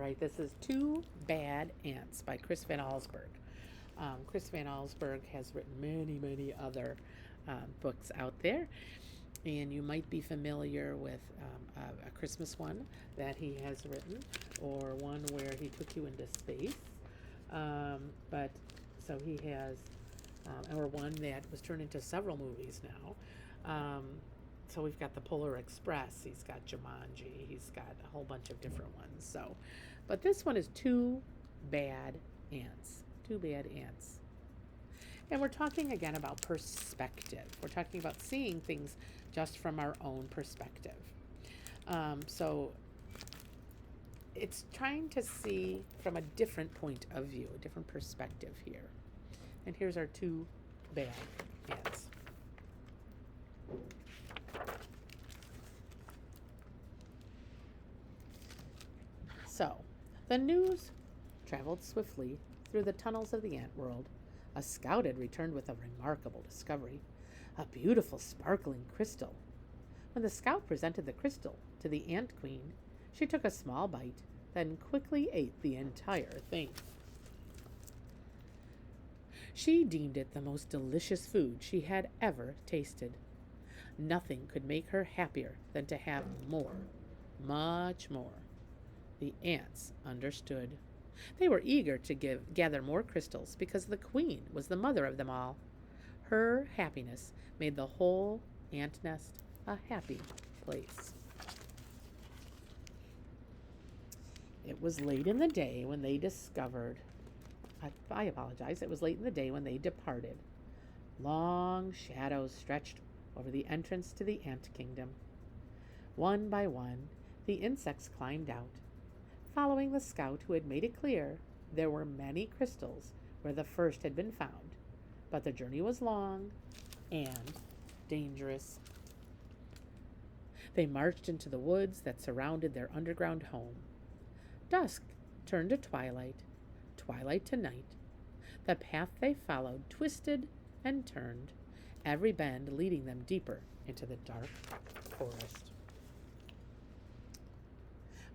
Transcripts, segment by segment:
All right, this is Two Bad Ants by Chris Van Allsburg. Chris Van Allsburg has written many, many other books out there, and you might be familiar with a Christmas one that he has written, or one where he took you into space. But so he has, or one that was turned into several movies now. So we've got the Polar Express, he's got Jumanji, he's got a whole bunch of different ones. So, but this one is Two Bad Ants. Two Bad Ants. And we're talking again about perspective. We're talking about seeing things just from our own perspective. So it's trying to see from a different point of view, a different perspective here. And here's our two bad ants. So, the news traveled swiftly through the tunnels of the ant world. A scout had returned with a remarkable discovery, a beautiful sparkling crystal. When the scout presented the crystal to the ant queen, she took a small bite, then quickly ate the entire thing. She deemed it the most delicious food she had ever tasted. Nothing could make her happier than to have more, much more. The ants understood. They were eager to gather more crystals because the queen was the mother of them all. Her happiness made the whole ant nest a happy place. It was late in the day when they discovered. I apologize. It was late in the day when they departed. Long shadows stretched over the entrance to the ant kingdom. One by one, the insects climbed out. Following the scout who had made it clear there were many crystals where the first had been found, but the journey was long and dangerous. They marched into the woods that surrounded their underground home. Dusk turned to twilight, twilight to night. The path they followed twisted and turned, every bend leading them deeper into the dark forest.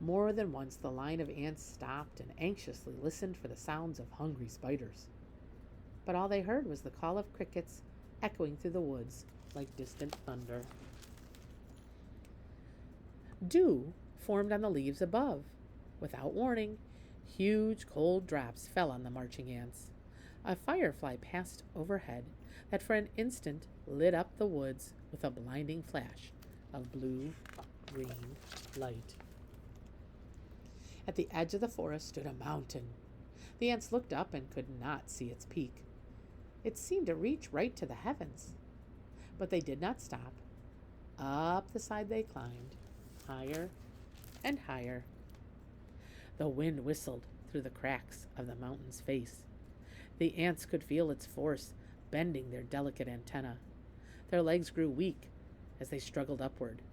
More than once the line of ants stopped and anxiously listened for the sounds of hungry spiders. But all they heard was the call of crickets echoing through the woods like distant thunder. Dew formed on the leaves above. Without warning, huge cold drops fell on the marching ants. A firefly passed overhead that for an instant lit up the woods with a blinding flash of blue-green light. At the edge of the forest stood a mountain. The ants looked up and could not see its peak. It seemed to reach right to the heavens. But they did not stop. Up the side they climbed, higher and higher. The wind whistled through the cracks of the mountain's face. The ants could feel its force bending their delicate antennae. Their legs grew weak as they struggled upward.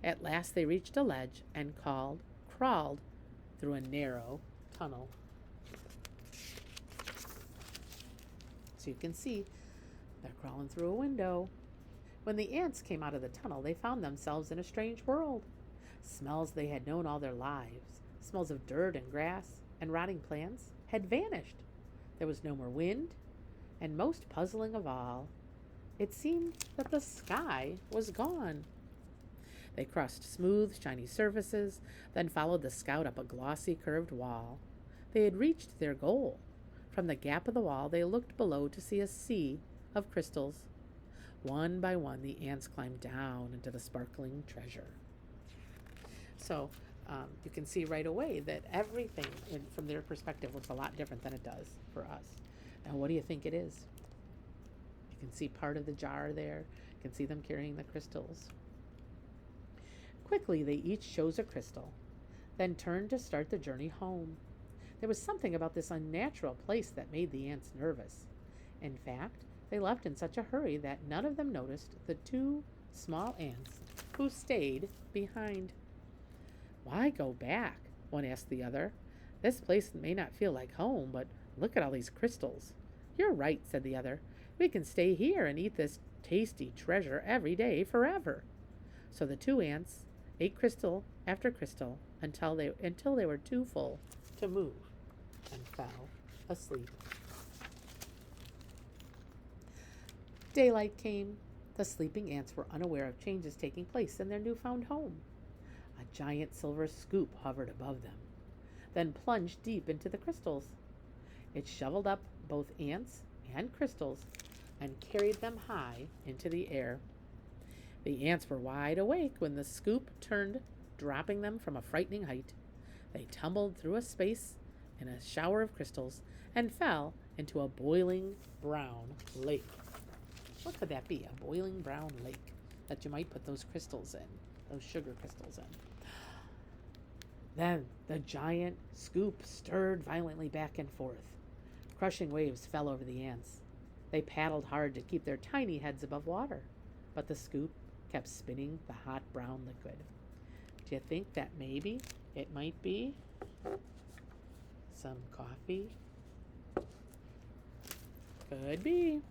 At last they reached a ledge and crawled through a narrow tunnel. So you can see they're crawling through a window. When the ants came out of the tunnel, they found themselves in a strange world. Smells they had known all their lives, smells of dirt and grass and rotting plants, had vanished. There was no more wind, and most puzzling of all, it seemed that the sky was gone. They crossed smooth, shiny surfaces, then followed the scout up a glossy, curved wall. They had reached their goal. From the gap of the wall, they looked below to see a sea of crystals. One by one, the ants climbed down into the sparkling treasure. So you can see right away that everything from their perspective looks a lot different than it does for us. Now, what do you think it is? You can see part of the jar there. You can see them carrying the crystals. Quickly, they each chose a crystal, then turned to start the journey home. There was something about this unnatural place that made the ants nervous. In fact, they left in such a hurry that none of them noticed the two small ants who stayed behind. Why go back? One asked the other. This place may not feel like home, but look at all these crystals. You're right, said the other. We can stay here and eat this tasty treasure every day forever. So the two ants ate crystal after crystal until they were too full to move and fell asleep. Daylight came. The sleeping ants were unaware of changes taking place in their newfound home. A giant silver scoop hovered above them, then plunged deep into the crystals. It shoveled up both ants and crystals and carried them high into the air. The ants were wide awake when the scoop turned, dropping them from a frightening height. They tumbled through a space in a shower of crystals and fell into a boiling brown lake. What could that be? A boiling brown lake that you might put those crystals in, those sugar crystals in. Then the giant scoop stirred violently back and forth. Crushing waves fell over the ants. They paddled hard to keep their tiny heads above water, but the scoop kept spinning the hot brown liquid. Do you think that maybe it might be some coffee? Could be.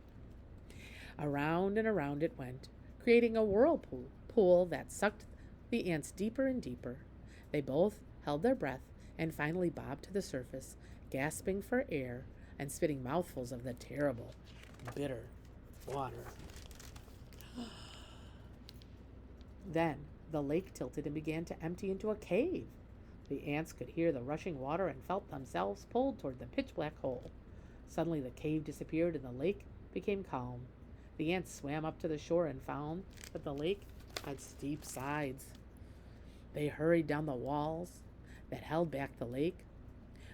Around and around it went, creating a whirlpool that sucked the ants deeper and deeper. They both held their breath and finally bobbed to the surface, gasping for air and spitting mouthfuls of the terrible, bitter water. Then the lake tilted and began to empty into a cave. The ants could hear the rushing water and felt themselves pulled toward the pitch-black hole. Suddenly the cave disappeared and the lake became calm. The ants swam up to the shore and found that the lake had steep sides. They hurried down the walls that held back the lake.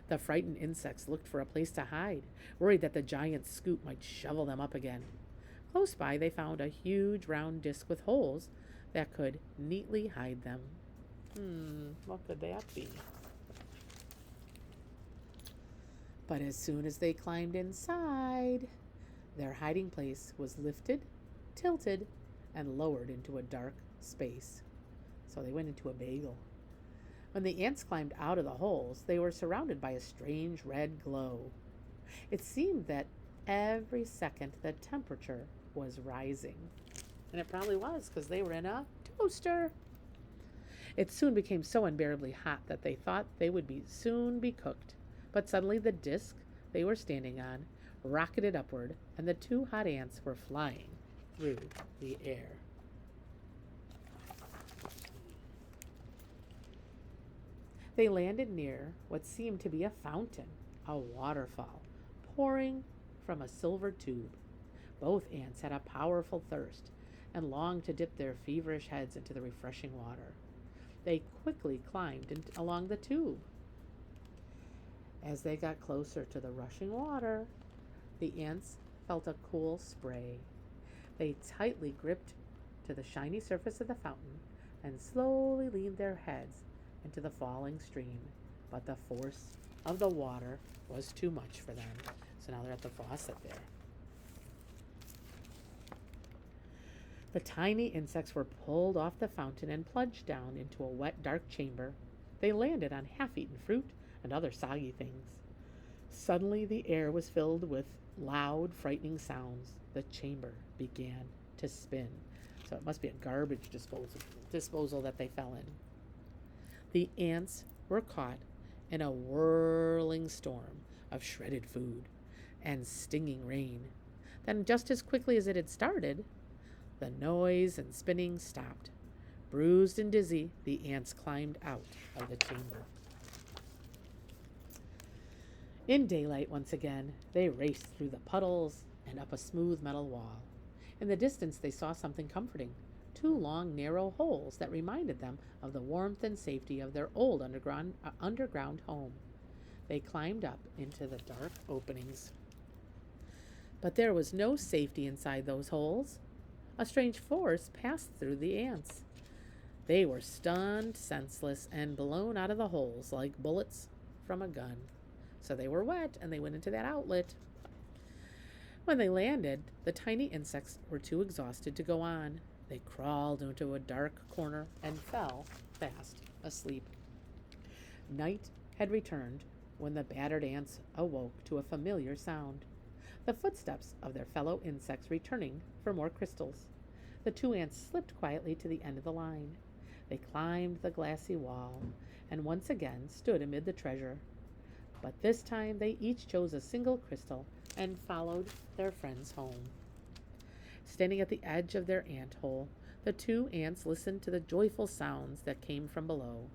The frightened insects looked for a place to hide, worried that the giant scoop might shovel them up again. Close by, they found a huge round disc with holes that could neatly hide them. What could that be? But as soon as they climbed inside, their hiding place was lifted, tilted, and lowered into a dark space. So they went into a bagel. When the ants climbed out of the holes, they were surrounded by a strange red glow. It seemed that every second the temperature was rising. And it probably was, because they were in a toaster. It soon became so unbearably hot that they thought they would soon be cooked. But suddenly the disc they were standing on rocketed upward, and the two hot ants were flying through the air. They landed near what seemed to be a fountain, a waterfall, pouring from a silver tube. Both ants had a powerful thirst and longed to dip their feverish heads into the refreshing water. They quickly climbed along the tube. As they got closer to the rushing water, the ants felt a cool spray. They tightly gripped to the shiny surface of the fountain and slowly leaned their heads into the falling stream. But the force of the water was too much for them. So now they're at the faucet there. The tiny insects were pulled off the fountain and plunged down into a wet, dark chamber. They landed on half-eaten fruit and other soggy things. Suddenly the air was filled with loud, frightening sounds. The chamber began to spin. So it must be a garbage disposal that they fell in. The ants were caught in a whirling storm of shredded food and stinging rain. Then, just as quickly as it had started, the noise and spinning stopped. Bruised and dizzy, the ants climbed out of the chamber. In daylight once again, they raced through the puddles and up a smooth metal wall. In the distance, they saw something comforting. Two long, narrow holes that reminded them of the warmth and safety of their old underground home. They climbed up into the dark openings. But there was no safety inside those holes. A strange force passed through the ants. They were stunned, senseless, and blown out of the holes like bullets from a gun. So they were wet, and they went into that outlet. When they landed, the tiny insects were too exhausted to go on. They crawled into a dark corner and fell fast asleep. Night had returned when the battered ants awoke to a familiar sound. The footsteps of their fellow insects returning for more crystals. The two ants slipped quietly to the end of the line. They climbed the glassy wall and once again stood amid the treasure. But this time they each chose a single crystal and followed their friends home. Standing at the edge of their ant hole, the two ants listened to the joyful sounds that came from below.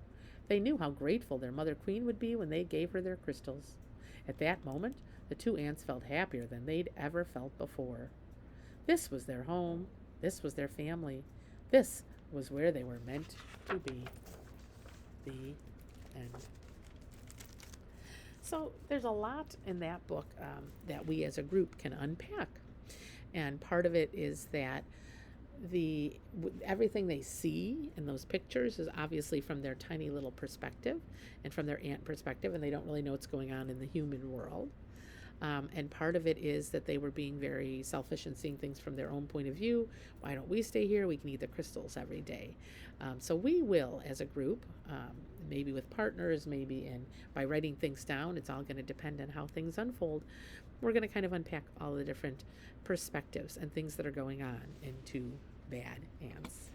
They knew how grateful their mother queen would be when they gave her their crystals. At that moment, the two ants felt happier than they'd ever felt before. This was their home. This was their family. This was where they were meant to be. The end. So there's a lot in that book that we as a group can unpack. And part of it is that everything they see in those pictures is obviously from their tiny little perspective and from their ant perspective, and they don't really know what's going on in the human world. And part of it is that they were being very selfish and seeing things from their own point of view. Why don't we stay here? We can eat the crystals every day. So we will, as a group, maybe with partners, maybe by writing things down. It's all going to depend on how things unfold. We're going to kind of unpack all the different perspectives and things that are going on in Two Bad Ants.